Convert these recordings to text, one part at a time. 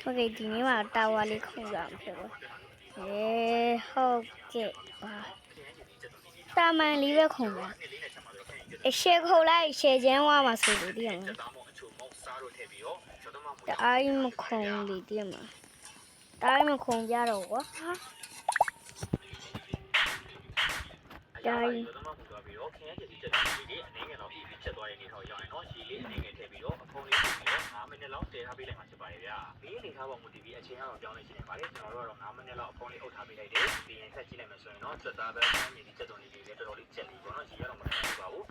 OK ဒီနေ့မှာတာဝါလေးခုရအောင်ဖြစ်ပါဟုတ်ကဲ့ပါတာမန်လေးပဲခုံပါအရှေ့ခုံလိုက်ရှေ့ချမ်းဝါမှာဆိုလို့တည်ရမှာတအားမခုံလေးတည်ရမှာတအားမခုံကြတော့ကွာတိုင်းခင်းရည်ဒီချက်လေးအနေငယ်တော့ပြီးချက်သွားတဲ့နေထောင်ရောက်ရင်တော့ရှည်လေးအနေငယ်ထည့်ပြီးတော့အဖုံးလေးထည့်ပြီးတော့9မိနစ်လောက်တည်ထားပေးလိုက်မှာဖြစ်ပါတယ်ဗျာဒီအနေထားပေါ်မူတည်ပြီးအချိန်ကတော့ပြောင်းလဲရှိနေပါတယ်ကျွန်တော်တို့ကတော့9မိနစ်လောက်အဖုံးလေးအုပ်ထားပေးလိုက်တယ်ပြီးရင်ဆက်ကြည့်လိုက်မယ်ဆိုရင်တော့ချက်သားပဲခင်းရည်ဒီချက်သွန်လေးတွေလည်းတော်တော်လေးချက်လေးပေါ့နော်ရှည်ရတော့မခံဘူးပါဘူး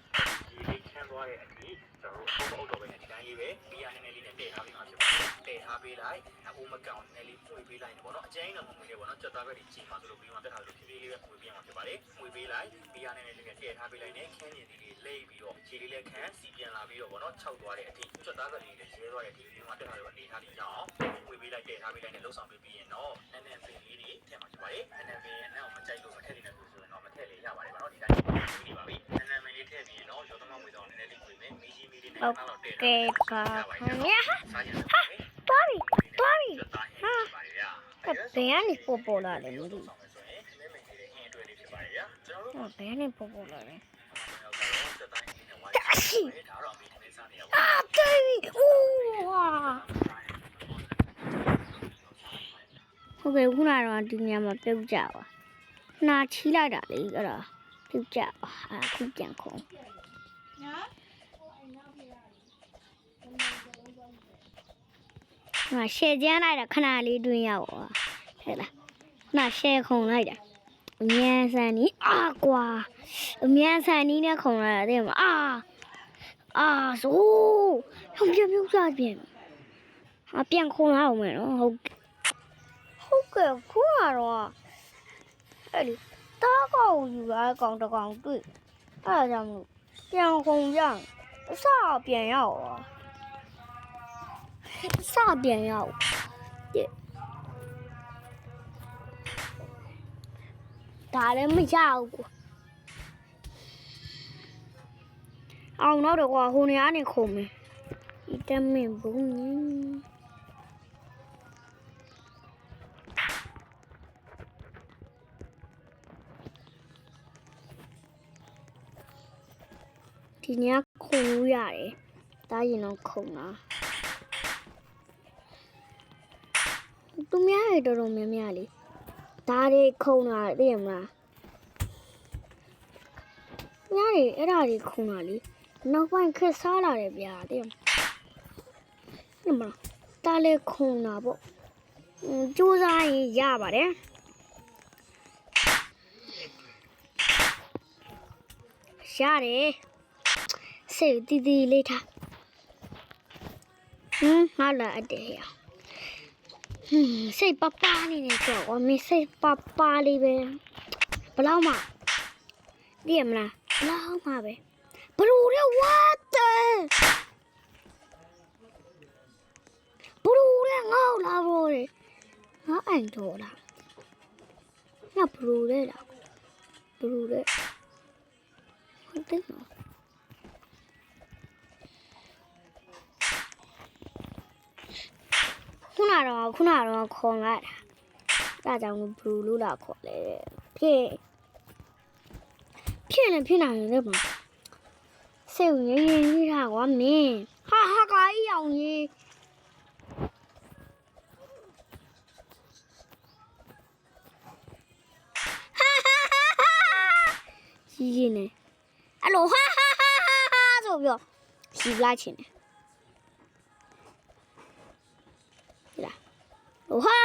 ရှည်လေးခန်းသွားတဲ့အထိကျွန်တော်တို့အဖုံးအုပ်တော့ပဲဒီတိုင်းလေးပဲပြီးရနည်းနည်းလေးနဲ့တည်ထားပေးမှာဖြစ်ပါတယ်တည်ထားပေးလိုက်အမကောင်နည်းလေးပွေပေးလိုက်ပေါ့နော်အကျဉ်းတော့မမွေးလေးပေါ့နော်ချက်သားပဲဒီချိန်မှာဆိုလို့ပြီးမှတက်ထားလို့ဖြည်းဖြည်းလေးပဲပွေပေးမှာဖြစ်ပါတယ်ပွေပေးလိုက်ပြီးရနည်းနည်းလေးနဲ့တည်ထားပေးလိုက်နဲ့ခင်းရည်ဒီလေးလိမ့်ပြီးတော့ခြေလေးလည်းခန်းစီပြန်လာပြီးတော့ပေါ့နော်ခြောက်သွားတဲ့အထိချက်သားကလေးလည်းရဲသွားတဲ့အထိဒီမှာတက်ထားလို့အနေထားလေးကြောင်းပွေပေးလိုက်တည်ထားပေးလိုက်နဲ့လှုပ်ဆောင်ပေးပြီးရင်တော့နည်းနည်းပင်လေးတွေထည့်မှာဖြစ်ပါတယ်နည်းနည်းပင်ရဲ့နောက်မကြိုက်လို့မထည့်နိုင်ဘူးဆိုရင်တော့မထည့်လေရပါတယ်ပေါ့နော်ဒီတိုင်းပွေနေပါပြီနည်းနည်းပင်လေးထည့်ပြီးရင်တော့ရောသမမွေတော့နည်းနည်းလေးပွေမယ်မီးကြီးမီးလေးနဲ့တော့တည်ထားပေးပါသွားပြီဟာဘယ်ကနေပေါ်လာလဲမသိဘူးဘယ်ကနေပေါ်လာလဲတေးဦးဝါဟုတ်ကဲ့ခုနကတော့ဒီညမှာပြုတ်ကြပါနာချီလိုက်တာလေအဲ့ဒါပြုတ်ကြပါအခုပြန်ခုံနော်ရှယ်ကျန်းလိုက်တာခဏလေးတွင်းရောက်ပါဟဲ့လားနော်ရှယ်ခုံလိုက်တာအမြန်ဆန်နီးကွာအမြန်ဆန်နီးနဲ့ခုံလာတယ်မဆိုပြုတ်ကြပြန်ပြန်ခုံလာအောင်မယ်နော်ဟုတ်ကဲ့ခုကတော့အဲ့ဒီတားကောင်ယူရကောင်တကောင်တွေ့အဲ့ဒါကြောင့်မလို့ပြန်ခုံကြအစပြန်ရောက်ဒါလည်းမရဘူးကွာအောင်တော့ကွာဟိုနေရာနေခုံမယ်ဒီတမင်ဘုံဒီညခုံလို့ရတယ်တားရင်တော့ခုံတာသူများရတော်တော်များများလေဒါတွေခုံတာသိရမလားညားတွေအဲ့ဒါတွေခုံတာလေနောက်ပိုင်းခက်စားလာတယ်ဗျာသိရမလားဒါလည်းခုံတာပေါ့ကြိုးစားရင်ရပါတယ်ရတယ်စိတ်တီးလေးထားငါလာအတဲ့ရစိတ်ပပနေနေကြောကွာမင်းစိတ်ပပလေးပဲဘလောက်မှသိရမလားဘလောက်မှပဲဘလူရဲဝတ်တယ်ဘလူရဲငေါလာဘောလေငါအိမ်တော်လားငါဘလူရဲလားဘလူရဲဟုတ်တယ်နော်ခုနကတော့ခုံလိုက်တာဒါကြောင့်ဘလူးလို့လာခေါ်လေဖြစ်နိုင်တယ်ဗျစိတ်ရင်းကြီးထားကွာမင်းဟာကားကြီးအောင်ကြီးကြီးနေအဲ့လိုဟာဆိုပြီးတော့စီလာချင်တယ်ဟာ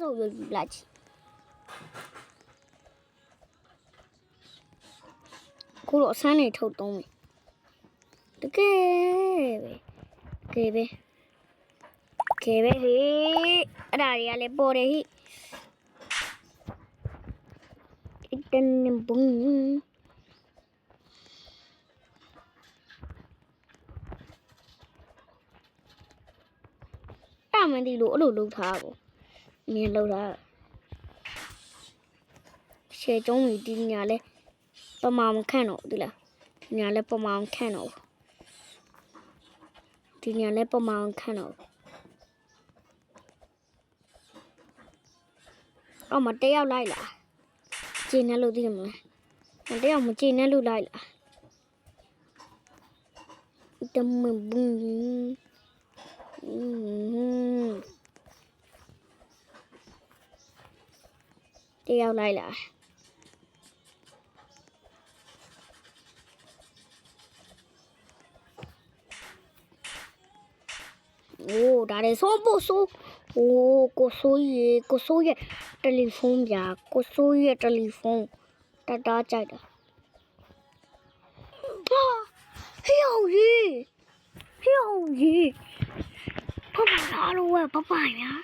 ဆိုပြီးလာချင်ကိုတော့ဆန်းနေထုတ်သုံးမယ်တကယ်ပဲဟေးအဲ့ဒါတွေကလည်းပေါ်တယ်ဟိတန်ဘုံမင်းဒီလိုအဲ့လိုလှုပ်ထားကိုမြင်လှုပ်ထားရှယ်ကျုံးကြီးဒီညာလဲပမာမခန့်တော့ဒီလားညာလဲပမာမခန့်တော့ဒီညာလဲပမာမခန့်တော့ တော့မတယောက်လိုက်လာကျင်းနေလို့သိမလားတယောက်မကျင်းနေလို့လိုက်လာတမဘူးတယောက်လိုက်လာโอ้ဒါလေဆိုပို့ဆိုโอ้ကိုဆိုးရဲ့တယ်လီဖုန်းဗျာကိုဆိုးရဲ့တယ်လီဖုန်းတတ်တာကြိုက်တာဟေးအောင်ကြီး爸爸拿了我，爸爸呀。